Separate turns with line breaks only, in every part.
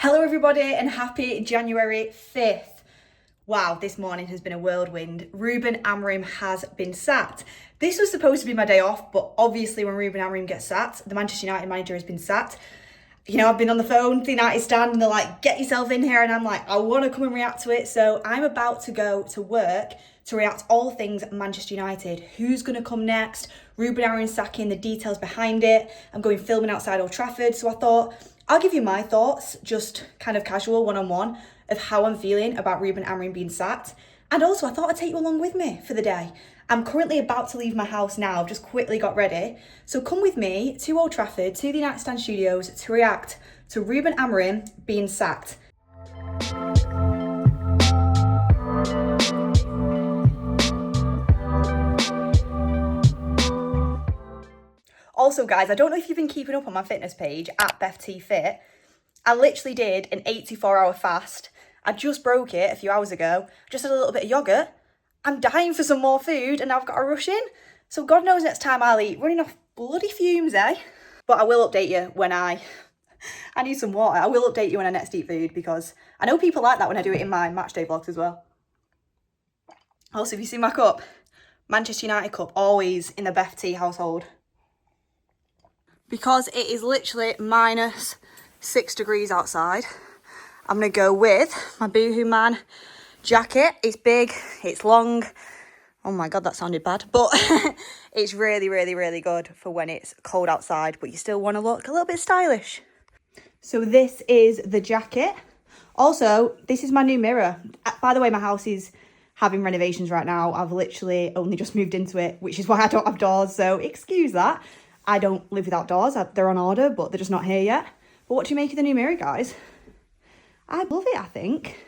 Hello everybody and happy January 5th. Wow, this morning has been a whirlwind. Ruben Amorim has been sacked. This was supposed to be my day off, but obviously when Ruben Amorim gets sacked, the Manchester United manager has been sacked. You know, I've been on the phone to the United stand and they're like, get yourself in here. And I'm like, I want to come and react to it. So I'm about to go to work to react all things Manchester United. Who's going to come next? Ruben Amorim sacking, the details behind it. I'm going filming outside Old Trafford. So I thought, I'll give you my thoughts, just kind of casual one-on-one of how I'm feeling about Ruben Amorim being sacked. And also I thought I'd take you along with me for the day. I'm currently about to leave my house now. I've just quickly got ready. So come with me to Old Trafford, to the United Stand Studios to react to Ruben Amorim being sacked. Also guys, I don't know if you've been keeping up on my fitness page at BethTFit. I literally did an 84-hour fast. I just broke it a few hours ago. Just had a little bit of yogurt. I'm dying for some more food and I've got to rush in. So God knows next time I'll eat. Running off bloody fumes, eh? But I will update you when I need some water. I will update you when I next eat food because I know people like that when I do it in my matchday vlogs as well. Also, if you see my cup, Manchester United cup, always in the Beth T household. Because it is literally -6 degrees outside, I'm going to go with my Boohoo Man jacket. It's big, it's long. Oh my God, that sounded bad. But it's really, really, really good for when it's cold outside, but you still want to look a little bit stylish. So this is the jacket. Also, this is my new mirror. By the way, my house is having renovations right now. I've literally only just moved into it, which is why I don't have doors. So excuse that. I don't live without doors. They're on order, but they're just not here yet. But what do you make of the new mirror, guys? I love it, I think.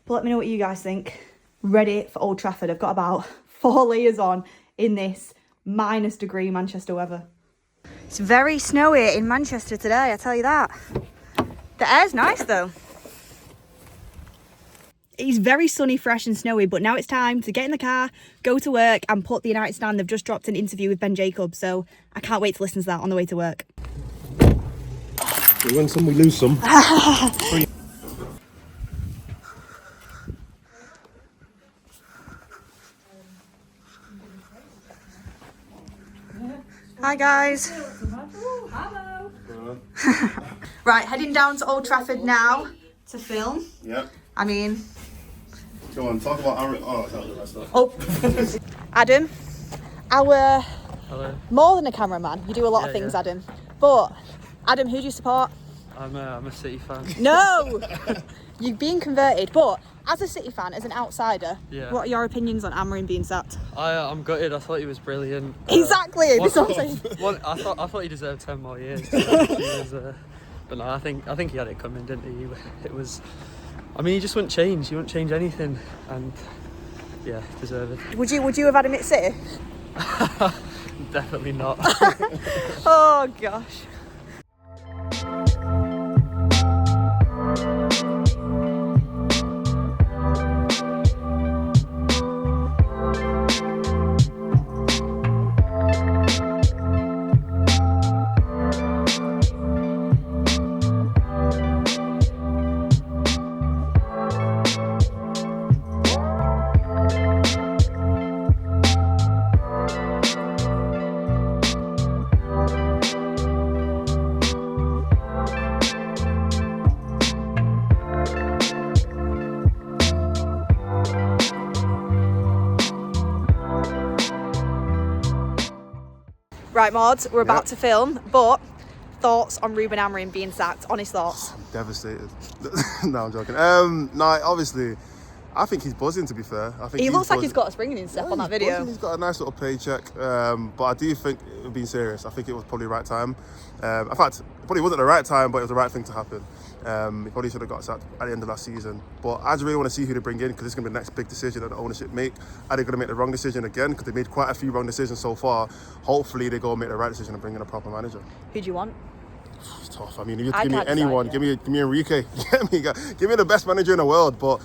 But let me know what you guys think. Ready for Old Trafford. I've got about 4 layers on in this -degree Manchester weather. It's very snowy in Manchester today, I tell you that. The air's nice though. It's very sunny, fresh and snowy, but now it's time to get in the car, go to work and put the United Stand. They've just dropped an interview with Ben Jacobs, so I can't wait to listen to that on the way to work.
We win some, we lose some.
Hi guys. Right, heading down to Old Trafford now to film.
Yep.
I mean...
Go on, talk about Aaron. Oh, tell the rest stuff.
Oh, Adam, our...
Hello.
More than a cameraman, you do a lot of things, yeah. Adam. But, Adam, who do you support?
I'm a City fan.
No! You've been converted, but as a City fan, as an outsider, what are your opinions on Amorim being sacked?
I'm gutted. I thought he was brilliant.
Exactly. This is what I'm saying.
I thought he deserved 10 more years. But no, I think he had it coming, didn't he? It was. I mean, he just wouldn't change. He wouldn't change anything, and yeah, deserved.
Would you have had him at City?
Definitely not.
Oh gosh. Right, mods, we're about to film, but thoughts on Ruben Amorim being sacked? Honest thoughts?
I'm devastated. No, I'm joking. No, obviously, I think he's buzzing, to be fair. I think
he looks like he's got a spring in his step on that video.
Buzzing. He's got a nice little paycheck, but I do think, being serious, I think it was probably the right time. In fact, it probably wasn't the right time, but it was the right thing to happen. He probably should have got sacked at the end of last season. But I just really want to see who they bring in, because it's going to be the next big decision that the ownership make. Are they going to make the wrong decision again? Because they made quite a few wrong decisions so far. Hopefully they go and make the right decision and bring in a proper manager.
Who do you want?
It's tough. I mean, if you give me anyone, give me Enrique. Give me the best manager in the world. But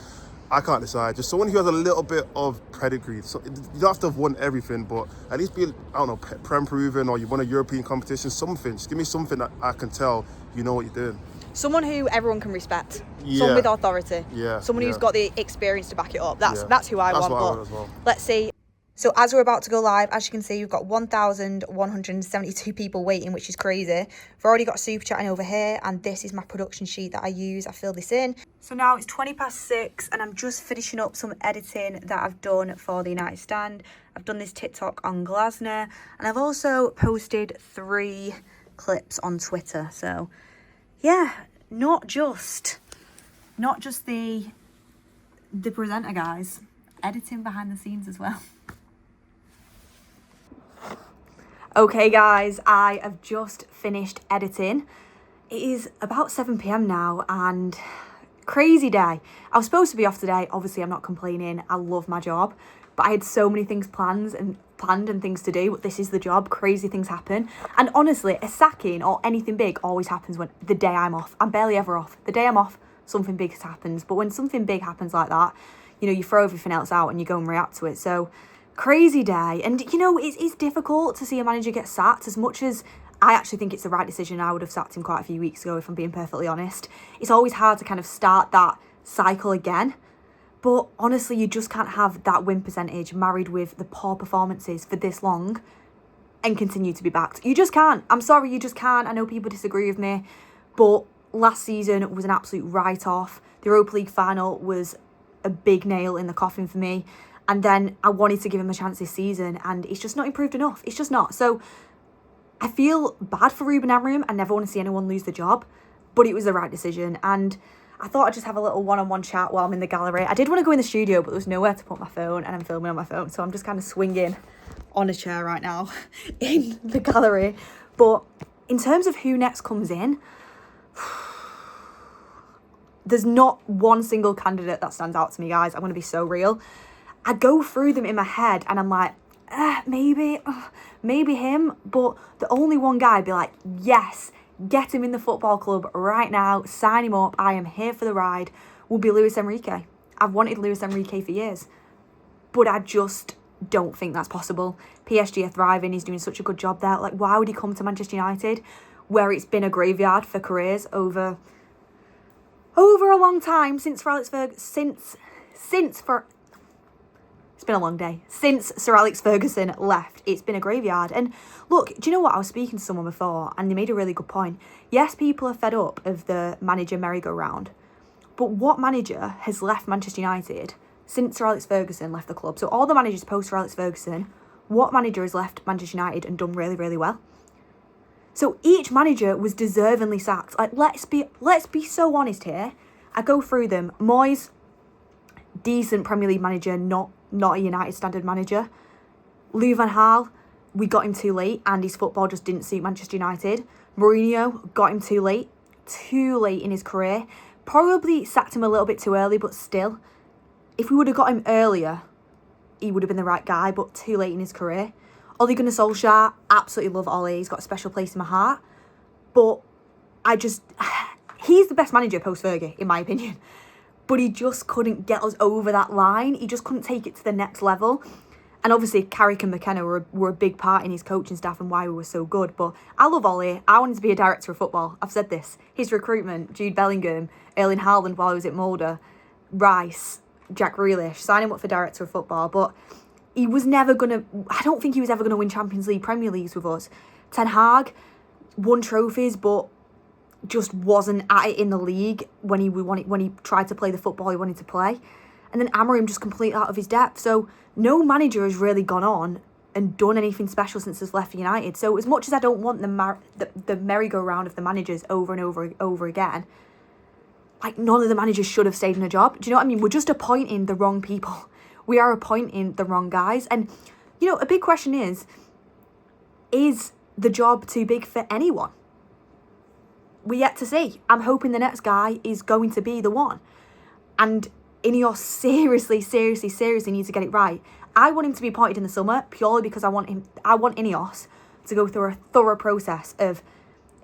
I can't decide. Just someone who has a little bit of pedigree. So you don't have to have won everything, but at least be, I don't know, Prem proven, or you won a European competition, something. Just give me something that I can tell you know what you're doing.
Someone who everyone can respect.
Yeah.
Someone with authority.
Yeah.
Someone who's got the experience to back it up. That's who I
That's
want.
what I want as well.
Let's see. So as we're about to go live, as you can see, we've got 1,172 people waiting, which is crazy. We've already got super chatting over here, and this is my production sheet that I use. I fill this in. So now it's 6:20, and I'm just finishing up some editing that I've done for the United Stand. I've done this TikTok on Glasner, and I've also posted 3 clips on Twitter. So yeah, not just the presenter guys, editing behind the scenes as well. Okay guys, I have just finished editing. It is about 7 p.m. now, and crazy day. I was supposed to be off today. Obviously I'm not complaining, I love my job, but I had so many things planned and things to do. But this is the job, crazy things happen. And honestly, a sacking or anything big always happens when the day I'm off. I'm barely ever off. The day I'm off, something big happens. But when something big happens like that, you know, you throw everything else out and you go and react to it. So crazy day. And you know, it's difficult to see a manager get sacked. As much as I actually think it's the right decision, I would have sacked him quite a few weeks ago, if I'm being perfectly honest. It's always hard to kind of start that cycle again. But honestly, you just can't have that win percentage married with the poor performances for this long and continue to be backed. You just can't. I'm sorry, you just can't. I know people disagree with me, but last season was an absolute write-off. The Europa League final was a big nail in the coffin for me. And then I wanted to give him a chance this season, and it's just not improved enough. It's just not. So I feel bad for Ruben Amorim. I never want to see anyone lose the job, but it was the right decision. And I thought I'd just have a little one-on-one chat while I'm in the gallery. I did want to go in the studio, but there was nowhere to put my phone, and I'm filming on my phone. So I'm just kind of swinging on a chair right now in the gallery. But in terms of who next comes in, there's not one single candidate that stands out to me, guys. I'm going to be so real. I go through them in my head and I'm like, maybe him. But the only one guy I'd be like, yes, get him in the football club right now, sign him up, I am here for the ride, will be Luis Enrique. I've wanted Luis Enrique for years, but I just don't think that's possible. PSG are thriving, he's doing such a good job there. Like, why would he come to Manchester United, where it's been a graveyard for careers over a long time, since Sir Alex Ferguson, it's been a long day. Since Sir Alex Ferguson left, it's been a graveyard. And look, do you know what? I was speaking to someone before and they made a really good point. Yes, people are fed up of the manager merry-go-round, but what manager has left Manchester United since Sir Alex Ferguson left the club? So all the managers post Sir Alex Ferguson, what manager has left Manchester United and done really, really well? So each manager was deservingly sacked. Like, let's be so honest here. I go through them. Moyes, decent Premier League manager, not a United standard manager. Louis van Gaal, we got him too late and his football just didn't suit Manchester United. Mourinho, got him too late in his career. Probably sacked him a little bit too early, but still, if we would have got him earlier, he would have been the right guy, but too late in his career. Ole Gunnar Solskjaer, absolutely love Ole, he's got a special place in my heart, but he's the best manager post-Fergie, in my opinion. But he just couldn't get us over that line. He just couldn't take it to the next level. And obviously, Carrick and McKenna were a big part in his coaching staff and why we were so good. But I love Ollie. I wanted to be a director of football. I've said this. His recruitment, Jude Bellingham, Erling Haaland while he was at Mulder, Rice, Jack Grealish, sign him up for director of football. But he was never going to... I don't think he was ever going to win Champions League, Premier Leagues with us. Ten Hag won trophies, but just wasn't at it in the league when he tried to play the football he wanted to play. And then Amorim just completely out of his depth. So no manager has really gone on and done anything special since he's left United. So as much as I don't want the merry-go-round of the managers over and over again, like, none of the managers should have stayed in a job. Do you know what I mean? We're just appointing the wrong people. We are appointing the wrong guys. And, you know, a big question is the job too big for anyone? We're yet to see. I'm hoping the next guy is going to be the one. And Ineos seriously needs to get it right. I want him to be appointed in the summer purely because I want Ineos to go through a thorough process of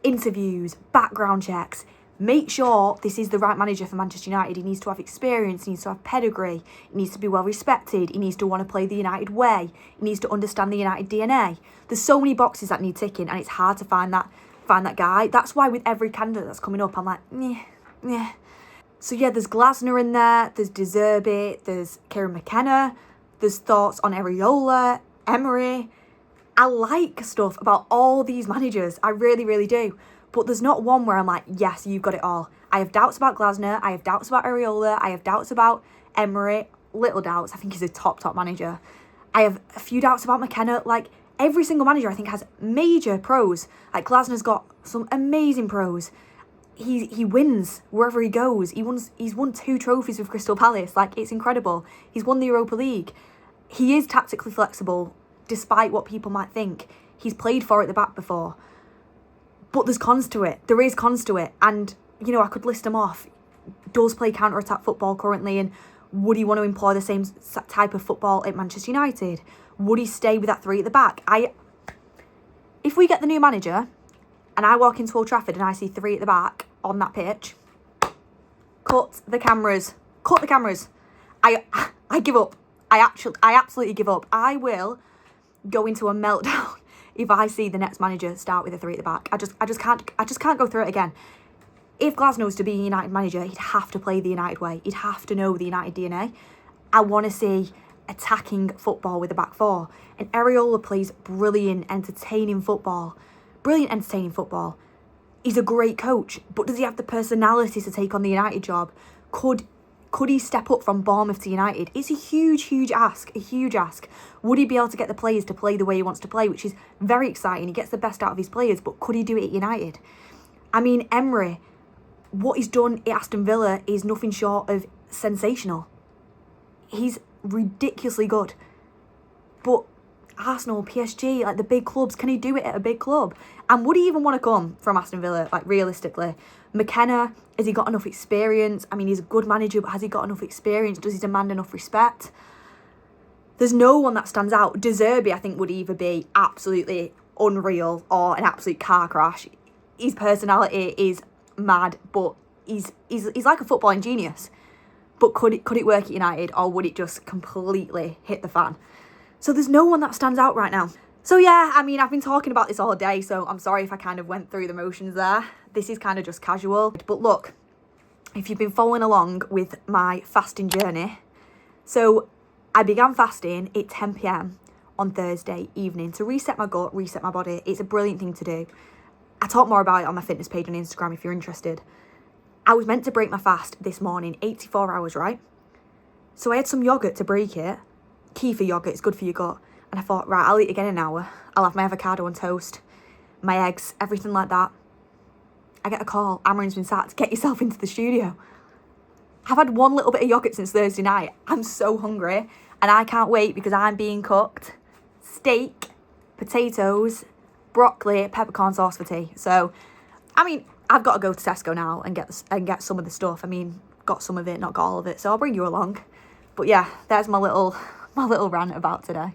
interviews, background checks, make sure this is the right manager for Manchester United. He needs to have experience, he needs to have pedigree, he needs to be well respected, he needs to want to play the United way, he needs to understand the United DNA. There's so many boxes that need ticking, and it's hard to find that find that guy. That's why with every candidate that's coming up, I'm like, yeah. So yeah, there's Glasner in there, there's De Zerbi, there's Kieran McKenna, there's thoughts on Areola, Emery. I like stuff about all these managers. I really, really do. But there's not one where I'm like, yes, you've got it all. I have doubts about Glasner. I have doubts about Areola. I have doubts about Emery. Little doubts. I think he's a top manager. I have a few doubts about McKenna. Like, every single manager I think has major pros. Like, Glasner's got some amazing pros. He wins wherever he goes. He's won 2 trophies with Crystal Palace. Like, it's incredible. He's won the Europa League. He is tactically flexible, despite what people might think. He's played 4 at the back before. But there's cons to it. There is cons to it. And, you know, I could list them off. Does play counter-attack football currently, and would he want to employ the same type of football at Manchester United? Would he stay with that 3 at the back? If we get the new manager and I walk into Old Trafford and I see 3 at the back on that pitch, cut the cameras. Cut the cameras. I give up. I absolutely give up. I will go into a meltdown if I see the next manager start with a 3 at the back. I just can't go through it again. If Glasner was to be a United manager, he'd have to play the United way. He'd have to know the United DNA. I want to see attacking football with the back 4. And Areola plays brilliant, entertaining football. He's a great coach, but does he have the personality to take on the United job? Could he step up from Bournemouth to United? It's a huge ask, Would he be able to get the players to play the way he wants to play, which is very exciting. He gets the best out of his players, but could he do it at United? I mean, Emery, what he's done at Aston Villa is nothing short of sensational. He's ridiculously good. But Arsenal, PSG, like the big clubs, can he do it at a big club? And would he even want to come from Aston Villa, like realistically? McKenna, has he got enough experience? I mean, he's a good manager, but has he got enough experience? Does he demand enough respect? There's no one that stands out. De Zerbi, I think, would either be absolutely unreal or an absolute car crash. His personality is mad, but he's like a footballing genius. But could it work at United, or would it just completely hit the fan? So there's no one that stands out right now. So yeah, I mean, I've been talking about this all day, so I'm sorry if I kind of went through the motions there. This is kind of just casual. But look, if you've been following along with my fasting journey, so I began fasting at 10 p.m. on Thursday evening to reset my gut, reset my body. It's a brilliant thing to do. I talk more about it on my fitness page on Instagram if you're interested. I was meant to break my fast this morning, 84 hours, right? So I had some yogurt to break it. Kefir yogurt, it's good for your gut. And I thought, right, I'll eat again in an hour. I'll have my avocado on toast, my eggs, everything like that. I get a call. Amorim's been sacked. Get yourself into the studio. I've had one little bit of yogurt since Thursday night. I'm so hungry. And I can't wait because I'm being cooked steak, potatoes, broccoli, peppercorn sauce for tea. So, I mean, I've got to go to Tesco now and get some of the stuff. I mean, got some of it, not got all of it. So I'll bring you along. But yeah, there's my little rant about today.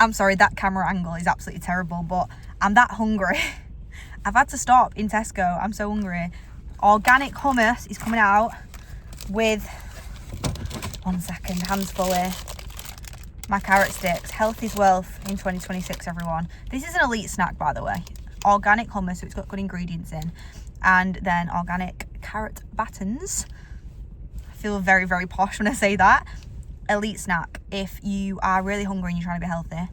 I'm sorry, that camera angle is absolutely terrible, but I'm that hungry. I've had to stop in Tesco. I'm so hungry. Organic hummus is coming out with, 1 second, hands fully, my carrot sticks. Health is wealth in 2026, everyone. This is an elite snack, by the way. Organic hummus, so it's got good ingredients in. And then organic carrot battens. I feel very, very posh when I say that. Elite snack if you are really hungry and you're trying to be healthy.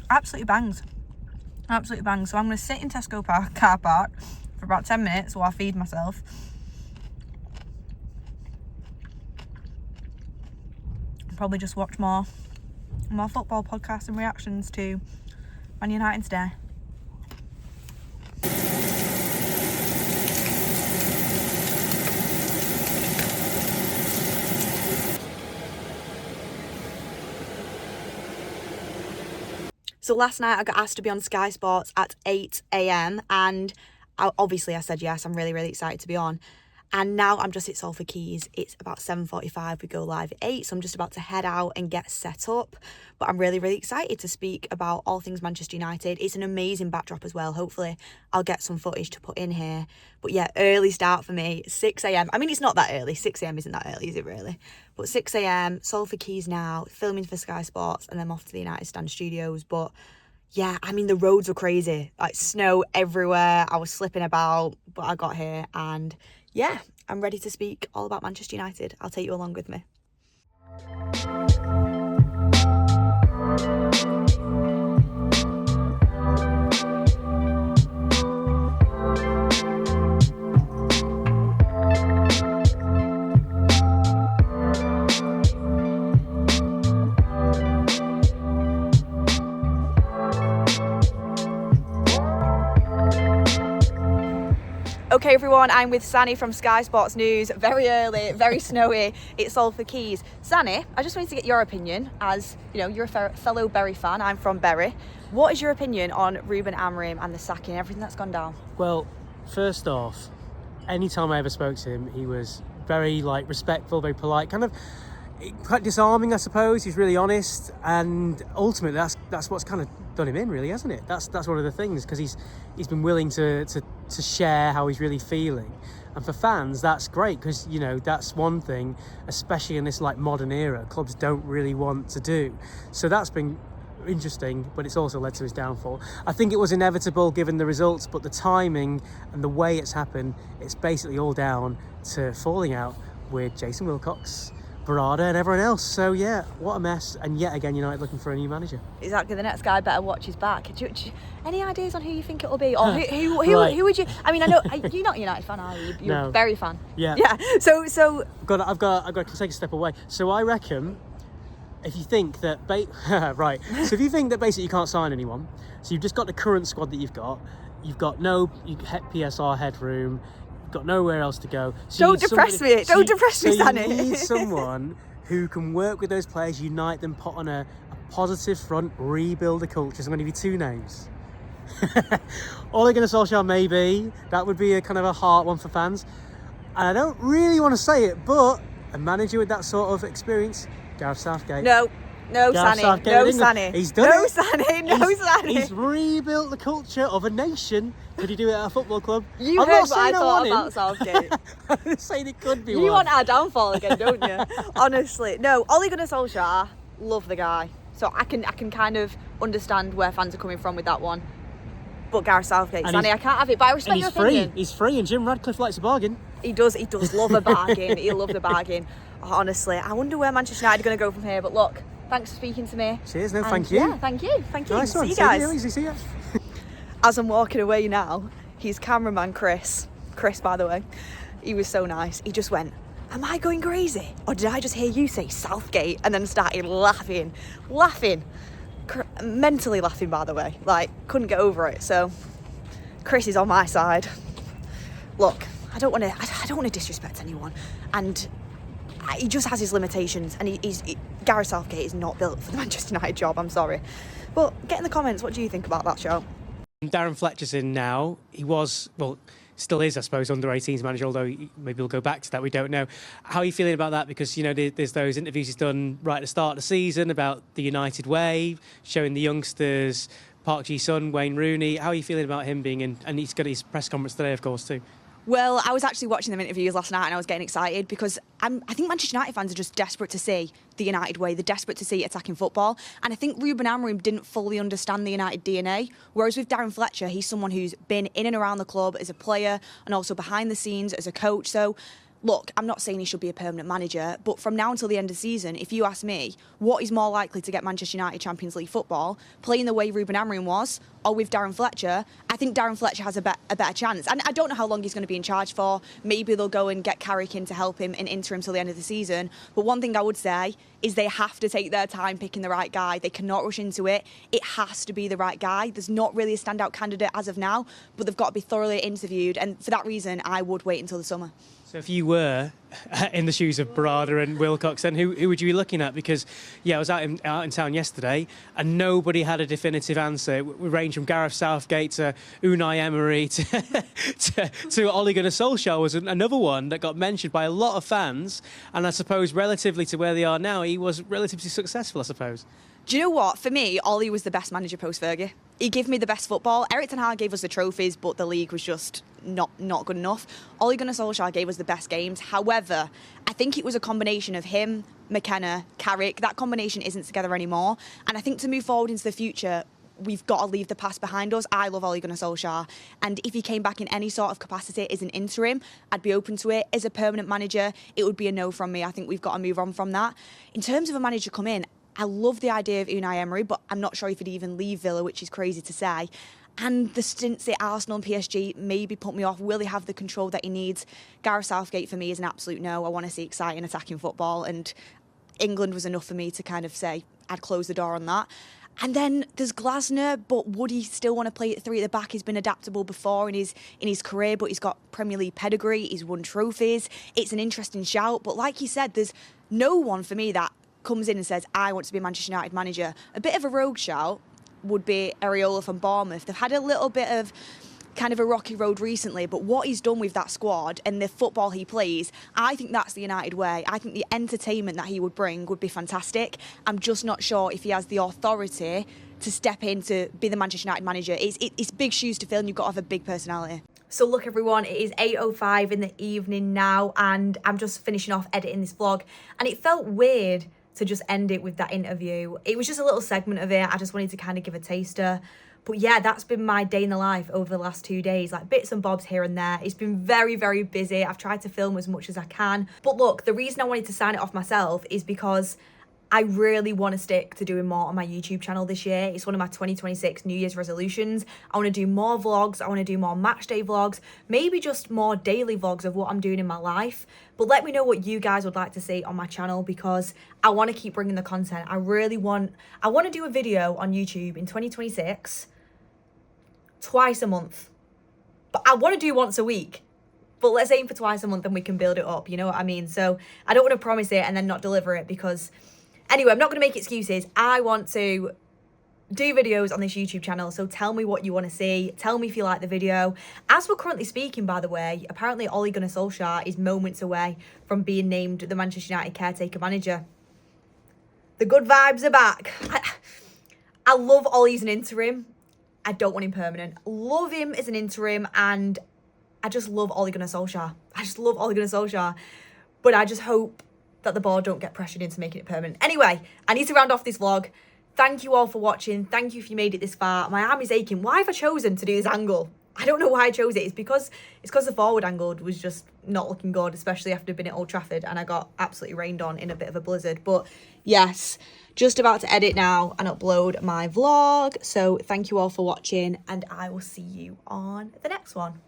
Absolutely bangs. Absolutely bangs. So I'm going to sit in Tesco car park for about 10 minutes while I feed myself. Probably just watch more football podcasts and reactions to Man United's day. So last night I got asked to be on Sky Sports at 8 a.m. and obviously I said yes. I'm really, really excited to be on. And now I'm just at Salford Quays. It's about 7:45. We go live at 8. So I'm just about to head out and get set up. But I'm really, really excited to speak about all things Manchester United. It's an amazing backdrop as well. Hopefully I'll get some footage to put in here. But yeah, early start for me. 6 a.m. I mean, it's not that early. 6 a.m. isn't that early, is it really? But 6 a.m. Salford Quays now. Filming for Sky Sports. And then I'm off to the United Stand studios. But yeah, I mean, the roads were crazy. Like, snow everywhere. I was slipping about. But I got here and... yeah, I'm ready to speak all about Manchester United. I'll take you along with me. Okay everyone, I'm with Sani from Sky Sports News. Very early, very snowy. It's Salford Quays. Sani, I just wanted to get your opinion as, you know, you're a fellow Bury fan. I'm from Bury. What is your opinion on Ruben Amorim and the sacking, everything that's gone down?
Well, first off, anytime I ever spoke to him, he was very respectful, very polite, kind of quite disarming, I suppose. He's really honest, and ultimately that's what's kind of done him in, really, hasn't it? That's one of the things, because he's been willing to share how he's really feeling, and for fans that's great, because you know that's one thing, especially in this modern era, clubs don't really want to do. So that's been interesting, but it's also led to his downfall. I think it was inevitable given the results, but the timing and the way it's happened, it's basically all down to falling out with Jason Wilcox, Barada and everyone else. So yeah, what a mess. And yet again, United looking for a new manager.
Exactly, the next guy better watch his back. Any ideas on who you think it'll be? Or who would you... I mean, I know you're not a United fan, are you? You're a Bury fan.
Yeah.
Yeah. So
I've got to take a step away. So I reckon if you think that right. So if you think that basically you can't sign anyone, so you've just got the current squad that you've got no PSR headroom, got nowhere else to go. So
don't depress me, Sani.
You need someone who can work with those players, unite them, put on a positive front, rebuild the culture. So I'm going to give you two names. Ole Gunnar Solskjaer, maybe. That would be a kind of a heart one for fans. And I don't really want to say it, but a manager with that sort of experience, Gareth Southgate.
No, Sani. No, Sani.
He's done
it.
Sani. He's rebuilt the culture of a nation. Could he do it at a football club?
I'm heard what I thought about Southgate.
I'm just saying it could be
You
one.
want our downfall again, don't you? Honestly. No, Ole Gunnar Solskjaer, love the guy. So I can kind of understand where fans are coming from with that one. But Gareth Southgate, Sani, I can't have it. But I respect your opinion.
He's free, and Jim Radcliffe likes a bargain.
He does love a bargain. He loves a bargain. Honestly, I wonder where Manchester United are going to go from here. But look, thanks for speaking to me.
Cheers, thank you.
Yeah, thank you.
Nice one.
See you guys.
See you.
As I'm walking away now, his cameraman Chris, by the way, he was so nice. He just went, "Am I going crazy? Or did I just hear you say Southgate?" And then started laughing. Mentally laughing, by the way. Couldn't get over it. So, Chris is on my side. Look, I don't want to disrespect anyone. And he just has his limitations. And Gareth Southgate is not built for the Manchester United job, I'm sorry. But get in the comments, what do you think about that show?
Darren Fletcher's in now. He was, still is, I suppose, under 18s manager, although maybe we'll go back to that, we don't know. How are you feeling about that? Because, you know, there's those interviews he's done right at the start of the season about the United way, showing the youngsters, Park Ji-sung, Wayne Rooney. How are you feeling about him being in? And he's got his press conference today, of course, too.
Well, I was actually watching them interviews last night and I was getting excited because I think Manchester United fans are just desperate to see the United way. They're desperate to see attacking football. And I think Ruben Amorim didn't fully understand the United DNA. Whereas with Darren Fletcher, he's someone who's been in and around the club as a player and also behind the scenes as a coach. So, look, I'm not saying he should be a permanent manager, but from now until the end of the season, if you ask me, what is more likely to get Manchester United Champions League football, playing the way Ruben Amorim was, or with Darren Fletcher? I think Darren Fletcher has a better chance. And I don't know how long he's going to be in charge for. Maybe they'll go and get Carrick in to help him in interim till the end of the season. But one thing I would say is they have to take their time picking the right guy. They cannot rush into it. It has to be the right guy. There's not really a standout candidate as of now, but they've got to be thoroughly interviewed. And for that reason, I would wait until the summer.
So if you were in the shoes of Barada and Wilcox, then who would you be looking at? Because, yeah, I was out in town yesterday and nobody had a definitive answer. We range from Gareth Southgate to Unai Emery to Ole Gunnar Solskjaer was another one that got mentioned by a lot of fans. And I suppose relatively to where they are now, he was relatively successful, I suppose.
Do you know what? For me, Ollie was the best manager post-Fergie. He gave me the best football. Eric Ten Hag gave us the trophies, but the league was just not good enough. Ole Gunnar Solskjaer gave us the best games. However, I think it was a combination of him, McKenna, Carrick. That combination isn't together anymore. And I think to move forward into the future, we've got to leave the past behind us. I love Ole Gunnar Solskjaer. And if he came back in any sort of capacity as an interim, I'd be open to it. As a permanent manager, it would be a no from me. I think we've got to move on from that. In terms of a manager come in, I love the idea of Unai Emery, but I'm not sure if he'd even leave Villa, which is crazy to say. And the stints at Arsenal and PSG maybe put me off. Will he have the control that he needs? Gareth Southgate for me is an absolute no. I want to see exciting attacking football, and England was enough for me to kind of say I'd close the door on that. And then there's Glasner, but would he still want to play at three at the back? He's been adaptable before in his career, but he's got Premier League pedigree. He's won trophies. It's an interesting shout, but like you said, there's no one for me that comes in and says, I want to be a Manchester United manager. A bit of a rogue shout would be Areola from Bournemouth. They've had a little bit of kind of a rocky road recently, but what he's done with that squad and the football he plays, I think that's the United way. I think the entertainment that he would bring would be fantastic. I'm just not sure if he has the authority to step in to be the Manchester United manager. It's big shoes to fill, and you've got to have a big personality. So look everyone, it is 8:05 in the evening now, and I'm just finishing off editing this vlog, and it felt weird to just end it with that interview. It was just a little segment of it. I just wanted to kind of give a taster. But yeah, that's been my day in the life over the last 2 days, like bits and bobs here and there. It's been very, very busy. I've tried to film as much as I can. But look, the reason I wanted to sign it off myself is because I really want to stick to doing more on my YouTube channel this year. It's one of my 2026 New Year's resolutions. I want to do more vlogs. I want to do more match day vlogs, maybe just more daily vlogs of what I'm doing in my life. But let me know what you guys would like to see on my channel, because I want to keep bringing the content. I want to do a video on YouTube in 2026 twice a month. But I want to do once a week. But let's aim for twice a month and we can build it up, you know what I mean? So I don't want to promise it and then not deliver it, because anyway, I'm not going to make excuses. I want to do videos on this YouTube channel, so tell me what you want to see. Tell me if you like the video. As we're currently speaking, by the way, apparently Ole Gunnar Solskjaer is moments away from being named the Manchester United caretaker manager. The good vibes are back. I love Ole as an interim. I don't want him permanent. Love him as an interim, and I just love Ole Gunnar Solskjaer. I just love Ole Gunnar Solskjaer. But I just hope that the board don't get pressured into making it permanent. Anyway, I need to round off this vlog. Thank you all for watching. Thank you if you made it this far. My arm is aching. Why have I chosen to do this angle? I don't know why I chose it. It's because the forward angle was just not looking good, especially after being at Old Trafford and I got absolutely rained on in a bit of a blizzard. But yes, just about to edit now and upload my vlog. So thank you all for watching, and I will see you on the next one.